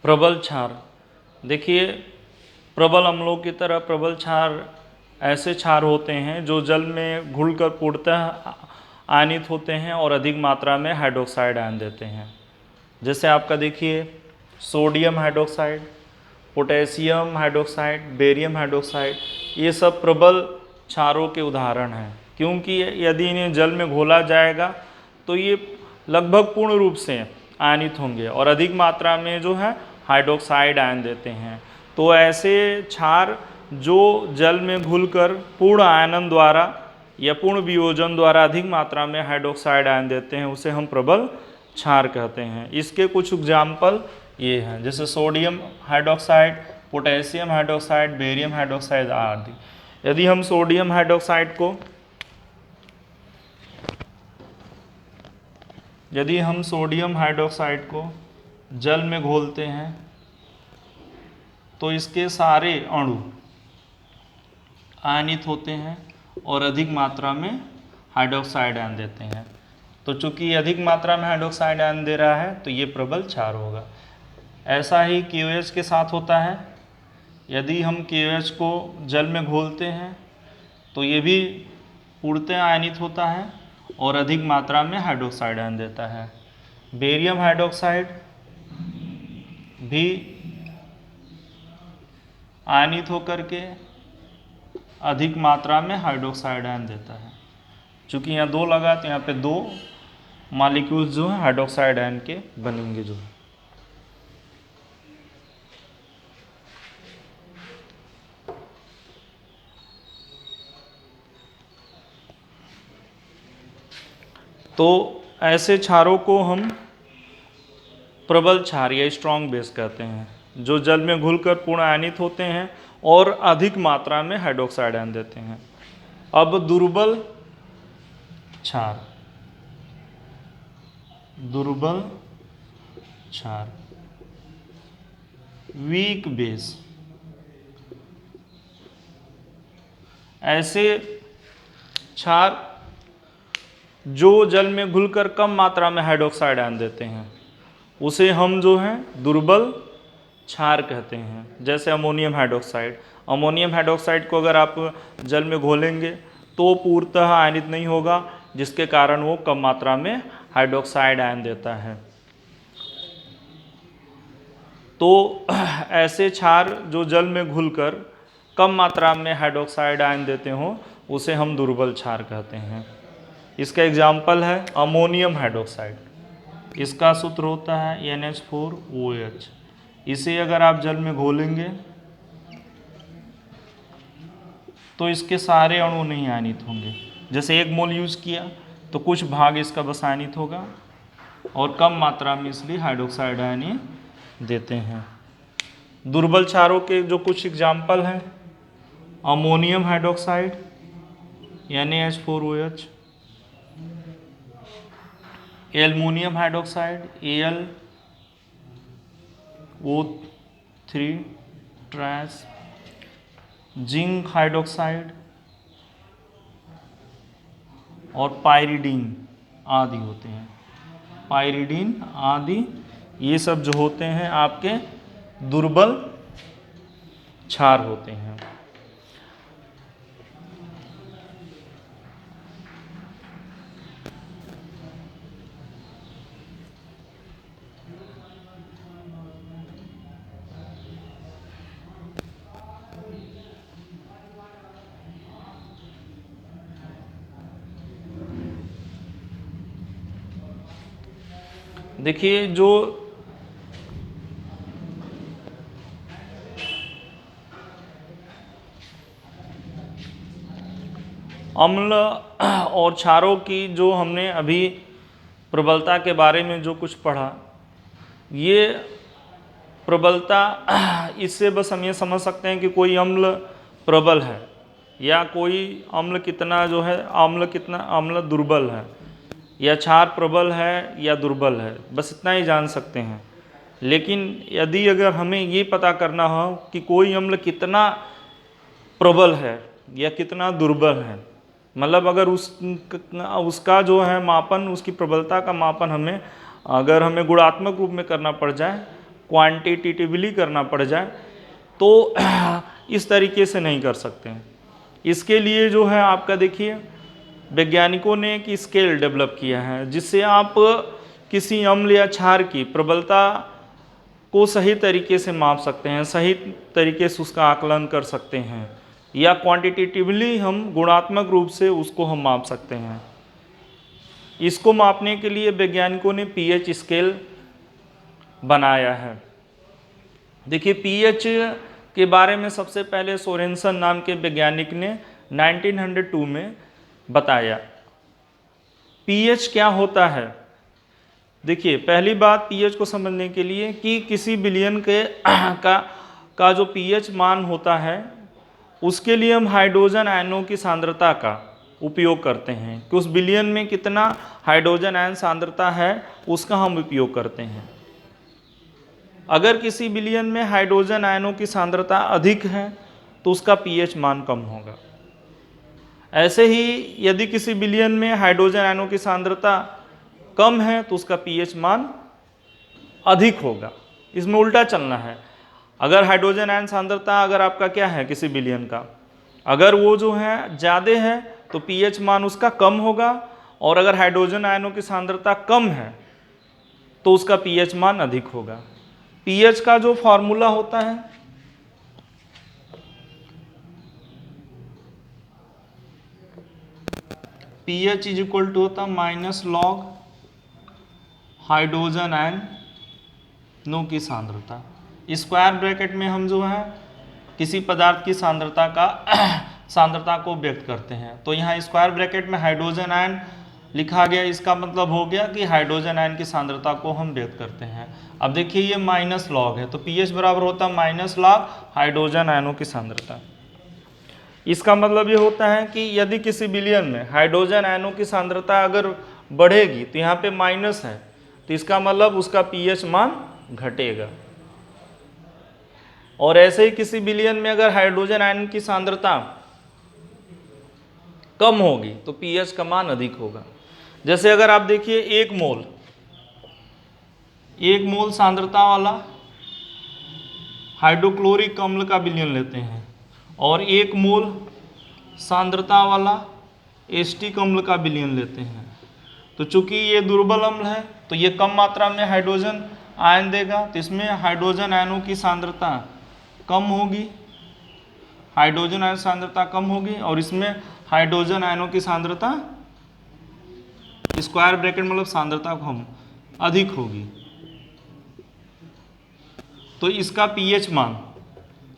प्रबल क्षार। देखिए, प्रबल अम्लों की तरह प्रबल क्षार ऐसे क्षार होते हैं जो जल में घुलकर पूर्णतः आयनित होते हैं और अधिक मात्रा में हाइड्रोक्साइड आयन देते हैं। जैसे आपका देखिए sodium hydroxide, potassium hydroxide, barium hydroxide, ये सब प्रबल क्षारों के उदाहरण हैं, क्योंकि यदि इन्हें जल में घोला जाएगा तो ये लगभग पूर्ण रूप से आयनित होंगे और अधिक मात्रा में जो है हाइड्रोक्साइड आयन देते हैं। तो ऐसे क्षार जो जल में घुलकर पूर्ण आयनन द्वारा या पूर्ण वियोजन द्वारा अधिक मात्रा में हाइड्रोक्साइड आयन देते हैं, उसे हम प्रबल क्षार कहते हैं। इसके कुछ एग्जाम्पल ये हैं, जैसे sodium hydroxide, potassium hydroxide, barium hydroxide आदि। यदि हम सोडियम हाइड्रोक्साइड को जल में घोलते हैं तो इसके सारे अणु आयनित होते हैं और अधिक मात्रा में हाइड्रोक्साइड आयन देते हैं। तो चूंकि अधिक मात्रा में हाइड्रोक्साइड आयन दे रहा है तो ये प्रबल क्षार होगा। ऐसा ही KOH के साथ होता है। यदि हम KOH को जल में घोलते हैं तो ये भी पूर्णतः आयनित होता है और अधिक मात्रा में हाइड्रोक्साइड आयन देता है। बेरियम हाइड्रोक्साइड भी आयनित होकर के अधिक मात्रा में हाइड्रोक्साइड आयन देता है। चूँकि यहाँ 2 लगा तो यहाँ पे 2 मॉलिक्यूल्स जो है हाइड्रोक्साइड आयन के बनेंगे जो है। तो ऐसे क्षारों को हम प्रबल क्षार या स्ट्रॉन्ग बेस कहते हैं, जो जल में घुलकर पूर्ण आयनित होते हैं और अधिक मात्रा में हाइड्रोक्साइड आयन देते हैं। अब दुर्बल क्षार, वीक बेस। ऐसे क्षार जो जल में घुलकर कम मात्रा में हाइड्रोक्साइड आयन देते हैं, उसे हम जो है दुर्बल क्षार कहते हैं। जैसे अमोनियम हाइड्रोक्साइड को अगर आप जल में घोलेंगे तो पूर्णतः आयनित नहीं होगा, जिसके कारण वो कम मात्रा में हाइड्रोक्साइड आयन देता है। तो ऐसे क्षार जो जल में घुलकर कम मात्रा में हाइड्रोक्साइड आयन देते हो, उसे हम दुर्बल क्षार कहते हैं। इसका एग्जाम्पल है अमोनियम हाइड्रोक्साइड। इसका सूत्र होता है NH4OH। इसे अगर आप जल में घोलेंगे तो इसके सारे अणु नहीं आयनित होंगे। जैसे 1 मोल यूज किया तो कुछ भाग इसका बस आयनित होगा और कम मात्रा में इसलिए हाइड्रोक्साइड आयन देते हैं। दुर्बल क्षारों के जो कुछ एग्जाम्पल हैं, ammonium hydroxide NaH4OH, aluminium hydroxide AlO3 trans, zinc hydroxide और पायरिडीन आदि होते हैं। पायरिडीन आदि ये सब जो होते हैं आपके दुर्बल क्षार होते हैं। देखिए, जो अम्ल और क्षारों की जो हमने अभी प्रबलता के बारे में जो कुछ पढ़ा, ये प्रबलता, इससे बस हम ये समझ सकते हैं कि कोई अम्ल प्रबल है या कोई अम्ल कितना जो है अम्ल दुर्बल है, या क्षार प्रबल है या दुर्बल है, बस इतना ही जान सकते हैं। लेकिन यदि अगर हमें ये पता करना हो कि कोई अम्ल कितना प्रबल है या कितना दुर्बल है, मतलब अगर उसका जो है मापन, उसकी प्रबलता का मापन अगर हमें गुणात्मक रूप में करना पड़ जाए क्वांटिटेटिवली करना पड़ जाए तो इस तरीके से नहीं कर सकते हैं। इसके लिए जो है आपका देखिए वैज्ञानिकों ने एक स्केल डेवलप किया है जिससे आप किसी अम्ल या क्षार की प्रबलता को सही तरीके से माप सकते हैं, सही तरीके से उसका आकलन कर सकते हैं, या क्वांटिटेटिवली हम गुणात्मक रूप से उसको हम माप सकते हैं। इसको मापने के लिए वैज्ञानिकों ने पीएच स्केल बनाया है। देखिए पीएच के बारे में सबसे पहले सोरेनसन नाम के वैज्ञानिक ने 1902 में बताया। पीएच क्या होता है? देखिए पहली बात पीएच को समझने के लिए कि किसी विलयन के का जो पीएच मान होता है उसके लिए हम हाइड्रोजन आयनों की सांद्रता का उपयोग करते हैं कि उस विलयन में कितना हाइड्रोजन आयन सांद्रता है उसका हम उपयोग करते हैं। अगर किसी विलयन में हाइड्रोजन आयनों की सांद्रता अधिक है तो उसका पीएच मान कम होगा। ऐसे ही यदि किसी विलयन में हाइड्रोजन आयनों की सांद्रता कम है तो उसका पीएच मान अधिक होगा। इसमें उल्टा चलना है। अगर हाइड्रोजन आयन सांद्रता अगर आपका क्या है किसी विलयन का, अगर वो जो है ज़्यादा है तो पीएच मान उसका कम होगा, और अगर हाइड्रोजन आयनों की सांद्रता कम है तो उसका पीएच मान अधिक होगा। पीएच का जो फॉर्मूला होता है पीएच इज इक्वल टू होता माइनस लॉग हाइड्रोजन आयनों की सांद्रता। स्क्वायर ब्रैकेट में हम जो है किसी पदार्थ की सांद्रता को व्यक्त करते हैं। तो यहाँ स्क्वायर ब्रैकेट में हाइड्रोजन आयन लिखा गया, इसका मतलब हो गया कि हाइड्रोजन आयन की सांद्रता को हम व्यक्त करते हैं। अब देखिए ये माइनस लॉग है तो पीएच बराबर होता है माइनस लॉग हाइड्रोजन आयनों की सांद्रता। इसका मतलब ये होता है कि यदि किसी विलयन में हाइड्रोजन आयनों की सांद्रता अगर बढ़ेगी तो यहाँ पे माइनस है तो इसका मतलब उसका पीएच मान घटेगा। और ऐसे ही किसी विलयन में अगर हाइड्रोजन आयन की सांद्रता कम होगी तो पीएच का मान अधिक होगा। जैसे अगर आप देखिए एक मोल सांद्रता वाला हाइड्रोक्लोरिक अम्ल का विलयन लेते हैं और 1 मोल सांद्रता वाला एसिटिक अम्ल का विलयन लेते हैं, तो चूंकि ये दुर्बल अम्ल है तो ये कम मात्रा में हाइड्रोजन आयन देगा, तो इसमें हाइड्रोजन आयनों की सांद्रता कम होगी, हाइड्रोजन आयन सांद्रता कम होगी, और इसमें हाइड्रोजन आयनों की सांद्रता स्क्वायर ब्रैकेट मतलब सांद्रता कम अधिक होगी, तो इसका पीएच मान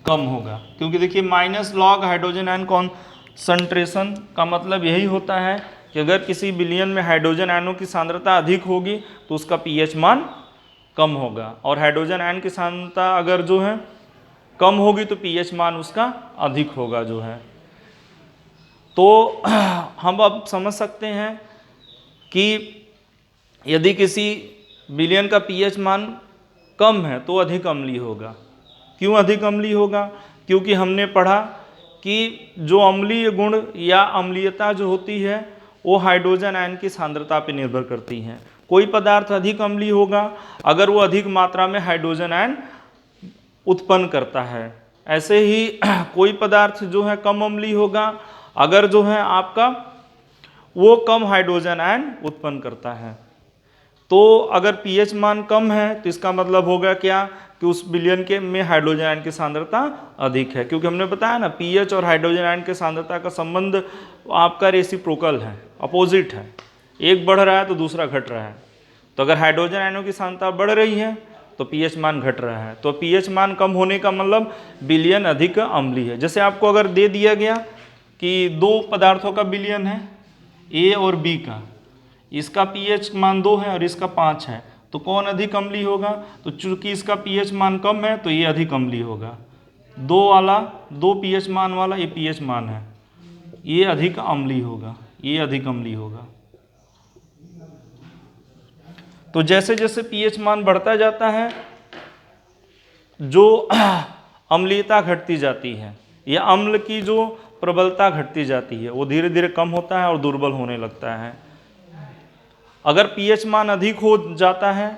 कम होगा। क्योंकि देखिए minus log hydrogen ion concentration का मतलब यही होता है कि अगर किसी विलयन में हाइड्रोजन आयनों की सांद्रता अधिक होगी तो उसका पीएच मान कम होगा, और हाइड्रोजन आयन की सांद्रता अगर जो है कम होगी तो पीएच मान उसका अधिक होगा जो है। तो हम अब समझ सकते हैं कि यदि किसी विलयन का पीएच मान कम है तो अधिक अम्लीय होगा। क्यों अधिक अम्लीय होगा? क्योंकि हमने पढ़ा कि जो अम्लीय गुण या अम्लीयता जो होती है वो हाइड्रोजन आयन की सांद्रता पर निर्भर करती है। कोई पदार्थ अधिक अम्लीय होगा अगर वो अधिक मात्रा में हाइड्रोजन आयन उत्पन्न करता है। ऐसे ही कोई पदार्थ जो है कम अम्लीय होगा अगर जो है आपका वो कम हाइड्रोजन आयन उत्पन्न करता है। तो अगर पीएच मान कम है तो इसका मतलब होगा क्या कि उस विलयन के में हाइड्रोजन आयन की सांद्रता अधिक है, क्योंकि हमने बताया ना पीएच और हाइड्रोजन आयन की सांद्रता का संबंध आपका रेसिप्रोकल है, अपोजिट है, एक बढ़ रहा है तो दूसरा घट रहा है। तो अगर हाइड्रोजन आयनों की सांद्रता बढ़ रही है तो पीएच मान घट रहा है, तो पीएच मान कम होने का मतलब विलयन अधिक अम्लीय है। जैसे आपको अगर दे दिया गया कि 2 पदार्थों का विलयन है ए और बी का, इसका पीएच मान 2 है और इसका 5 है, तो कौन अधिक अम्लीय होगा? तो चूंकि इसका पीएच मान कम है तो ये अधिक अम्लीय होगा। 2 पीएच मान वाला ये पीएच मान है, ये अधिक अम्लीय होगा, ये अधिक अम्लीय होगा। तो जैसे जैसे पीएच मान बढ़ता जाता है जो अम्लीयता घटती जाती है या अम्ल की जो प्रबलता घटती जाती है वो धीरे धीरे कम होता है और दुर्बल होने लगता है। अगर पीएच मान अधिक हो जाता है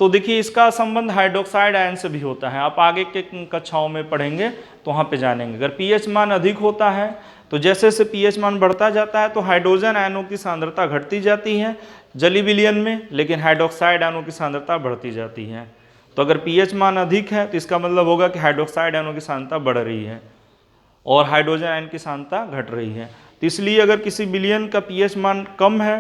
तो देखिए इसका संबंध हाइड्रोक्साइड आयन से भी होता है, आप आगे के कक्षाओं में पढ़ेंगे तो वहाँ पे जानेंगे। अगर पीएच मान अधिक होता है तो जैसे जैसे पीएच मान बढ़ता जाता है तो हाइड्रोजन आयनों की सांद्रता घटती जाती है जलीय विलयन में, लेकिन हाइड्रोक्साइड आयनों की सांद्रता बढ़ती जाती है। तो अगर पीएच मान अधिक है तो इसका मतलब होगा कि हाइड्रोक्साइड आयनों की सांद्रता बढ़ रही है और हाइड्रोजन आयन की सांद्रता घट रही है। तो इसलिए अगर किसी विलयन का पीएच मान कम है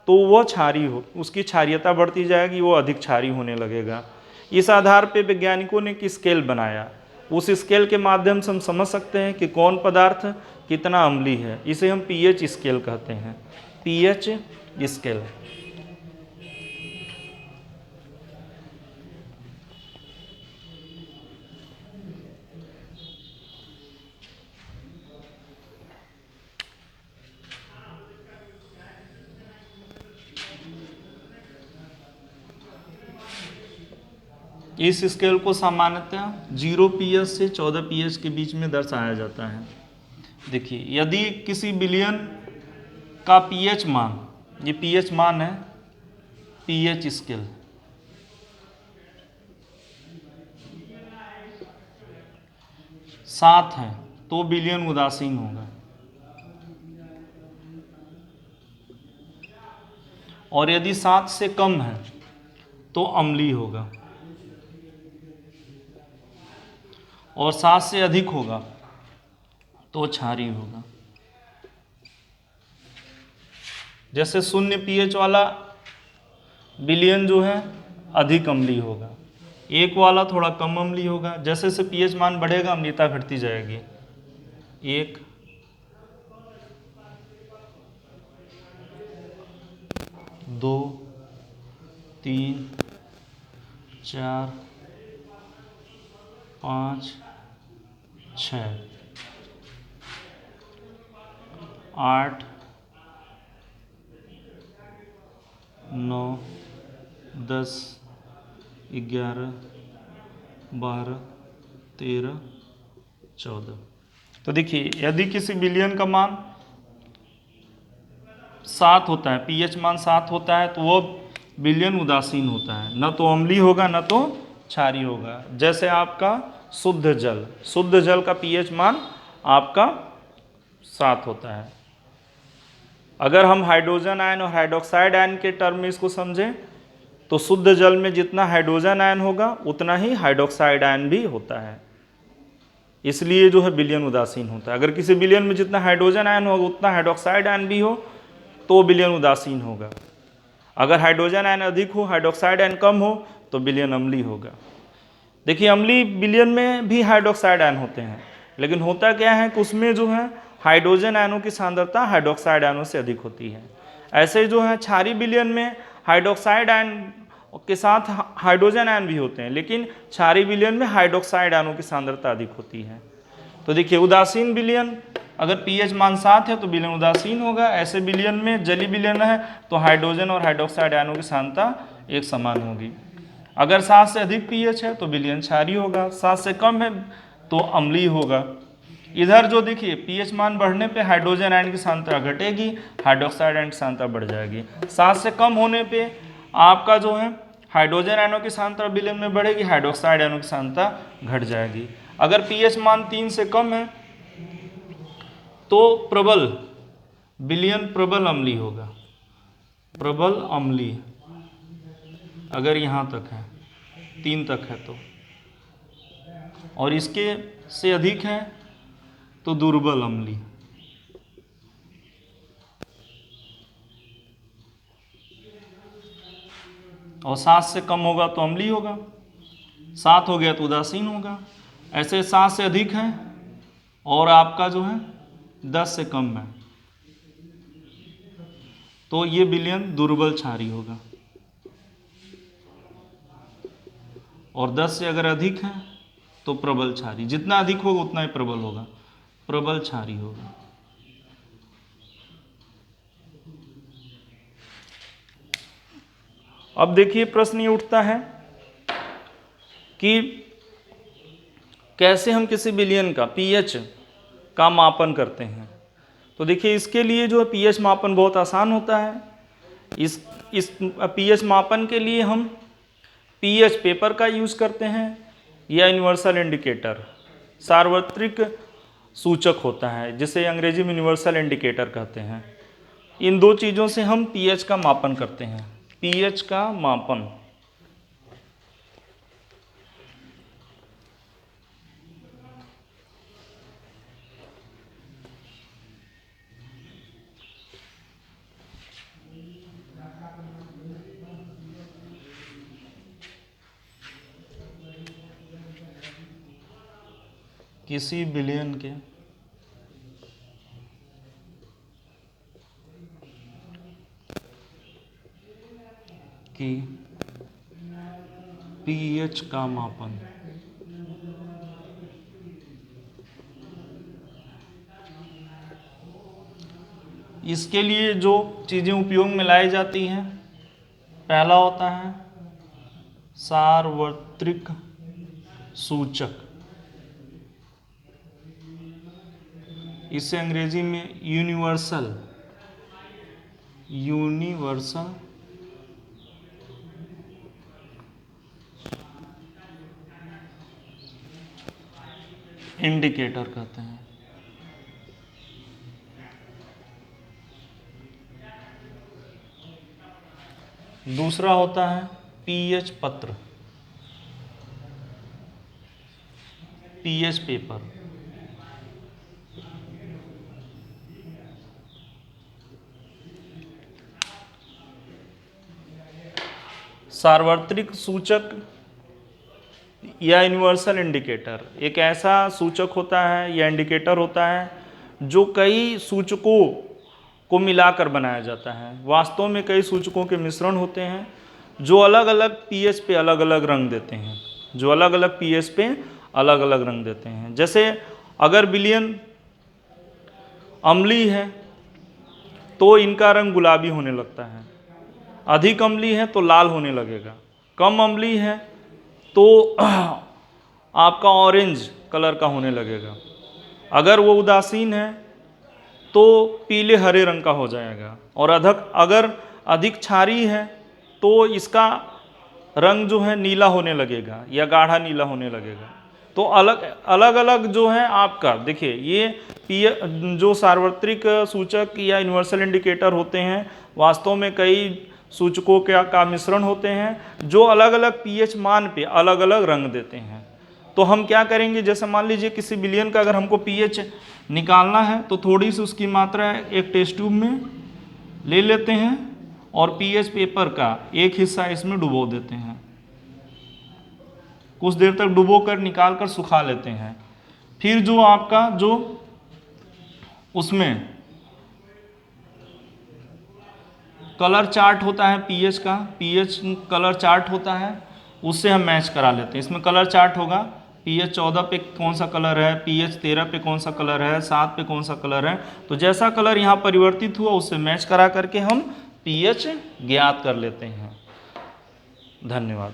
तो वह क्षारीय हो, उसकी क्षारीयता बढ़ती जाएगी, वो अधिक क्षारीय होने लगेगा। इस आधार पे वैज्ञानिकों ने एक स्केल बनाया, उस स्केल के माध्यम से हम समझ सकते हैं कि कौन पदार्थ कितना अम्लीय है। इसे हम पीएच स्केल कहते हैं, पीएच स्केल। इस स्केल को सामान्यतः 0 पीएच से 14 पीएच के बीच में दर्शाया जाता है। देखिए यदि किसी विलयन का पीएच मान, ये पीएच मान है, पीएच स्केल, सात है तो विलयन उदासीन होगा, और यदि 7 से कम है तो अम्लीय होगा, और 7 से अधिक होगा तो क्षारीय होगा। जैसे 0 पीएच वाला विलयन जो है अधिक अम्लीय होगा, 1 वाला थोड़ा कम अम्लीय होगा। जैसे जैसे पीएच मान बढ़ेगा अम्लीयता घटती जाएगी। 1, 2, 3, 4, 5, 6, 8, 9, 10, 11, 12, 13, 14। तो देखिए यदि किसी विलयन का मान 7 होता है, पीएच मान 7 होता है तो वो विलयन उदासीन होता है, न तो अम्लीय होगा न तो क्षारीय होगा। जैसे आपका शुद्ध जल का पीएच मान आपका 7 होता है। अगर हम हाइड्रोजन आयन और हाइड्रोक्साइड आयन के टर्म में इसको समझें तो शुद्ध जल में जितना हाइड्रोजन आयन होगा उतना ही हाइड्रोक्साइड आयन भी होता है, इसलिए जो है विलयन उदासीन होता है। अगर किसी विलयन में जितना हाइड्रोजन आयन होगा उतना हाइड्रोक्साइड आयन भी हो तो विलयन उदासीन होगा। अगर हाइड्रोजन आयन अधिक हो, हाइड्रोक्साइड आयन कम हो तो विलयन अम्लीय होगा। देखिए अम्लीय विलयन में भी हाइड्रोक्साइड आयन होते हैं, लेकिन होता क्या है कि उसमें जो है हाइड्रोजन आयनों की सांद्रता हाइड्रोक्साइड आयनों से अधिक होती है। ऐसे जो है क्षारीय विलयन में हाइड्रोक्साइड आयन के साथ हाइड्रोजन आयन भी होते हैं, लेकिन क्षारीय विलयन में हाइड्रोक्साइड आयनों की सांद्रता अधिक होती है। तो देखिए उदासीन विलयन, अगर पीएच मान 7 है तो विलयन उदासीन होगा। ऐसे विलयन में जलीय विलयन है तो हाइड्रोजन और हाइड्रोक्साइड आयनों की सांद्रता एक समान होगी। अगर 7 से अधिक पीएच है तो विलयन क्षारीय होगा, 7 से कम है तो अम्लीय होगा। इधर जो देखिए पीएच मान बढ़ने पे हाइड्रोजन आयन की सांद्रता घटेगी, हाइड्रोक्साइड आयन की सांद्रता बढ़ जाएगी। 7 से कम होने पे आपका जो है हाइड्रोजन आयनों की सांद्रता विलयन में बढ़ेगी, हाइड्रोक्साइड आयनों की सांद्रता घट जाएगी। अगर पीएच मान 3 से कम है तो प्रबल विलयन प्रबल अम्लीय होगा, प्रबल अम्लीय। अगर यहाँ तक है, 3 तक है तो, और इसके से अधिक है तो दुर्बल अम्लीय। और 7 से कम होगा तो अम्लीय होगा, 7 हो गया तो उदासीन होगा। ऐसे 7 से अधिक है और आपका जो है 10 से कम है तो ये विलयन दुर्बल क्षारीय होगा, और 10 से अगर अधिक है तो प्रबल क्षारीय। जितना अधिक होगा उतना ही प्रबल होगा, प्रबल क्षारीय होगा। अब देखिए प्रश्न ये उठता है कि कैसे हम किसी विलयन का पीएच का मापन करते हैं। तो देखिए इसके लिए जो है पीएच मापन बहुत आसान होता है। इस पीएच मापन के लिए हम पीएच पेपर का यूज़ करते हैं या यूनिवर्सल इंडिकेटर सार्वत्रिक सूचक होता है, जिसे अंग्रेजी में यूनिवर्सल इंडिकेटर कहते हैं। इन दो चीज़ों से हम पीएच का मापन करते हैं। पीएच का मापन किसी विलयन के की पीएच का मापन इसके लिए जो चीज़ें उपयोग में लाई जाती हैं, पहला होता है सार्वत्रिक सूचक, इसे अंग्रेजी में यूनिवर्सल इंडिकेटर कहते हैं। दूसरा होता है पीएच पत्र, पीएच पेपर। सार्वत्रिक सूचक या यूनिवर्सल इंडिकेटर एक ऐसा सूचक होता है या इंडिकेटर होता है जो कई सूचकों को मिलाकर बनाया जाता है। वास्तव में कई सूचकों के मिश्रण होते हैं जो अलग अलग पीएच पे अलग अलग रंग देते हैं, जैसे अगर विलयन अम्लीय है तो इनका रंग गुलाबी होने लगता है, अधिक अम्लीय है तो लाल होने लगेगा, कम अम्लीय है तो आपका ऑरेंज कलर का होने लगेगा, अगर वो उदासीन है तो पीले हरे रंग का हो जाएगा, और अगर अधिक क्षारीय है तो इसका रंग जो है नीला होने लगेगा या गाढ़ा नीला होने लगेगा। तो अलग अलग जो है आपका देखिए, ये जो सार्वत्रिक सूचक या यूनिवर्सल इंडिकेटर होते हैं वास्तव में कई सूचकों का मिश्रण होते हैं जो अलग अलग पीएच मान पे अलग अलग रंग देते हैं। तो हम क्या करेंगे, जैसे मान लीजिए किसी विलयन का अगर हमको पीएच निकालना है तो थोड़ी सी उसकी मात्रा एक टेस्ट ट्यूब में ले लेते हैं और पीएच पेपर का एक हिस्सा इसमें डुबो देते हैं, कुछ देर तक डुबो कर निकाल कर सुखा लेते हैं। फिर जो आपका जो उसमें कलर चार्ट होता है पीएच का, पीएच कलर चार्ट होता है, उससे हम मैच करा लेते हैं। इसमें कलर चार्ट होगा, पीएच 14 पे कौन सा कलर है, पीएच 13 पे कौन सा कलर है, 7 पे कौन सा कलर है, तो जैसा कलर यहाँ परिवर्तित हुआ उससे मैच करा करके हम पीएच ज्ञात कर लेते हैं। धन्यवाद।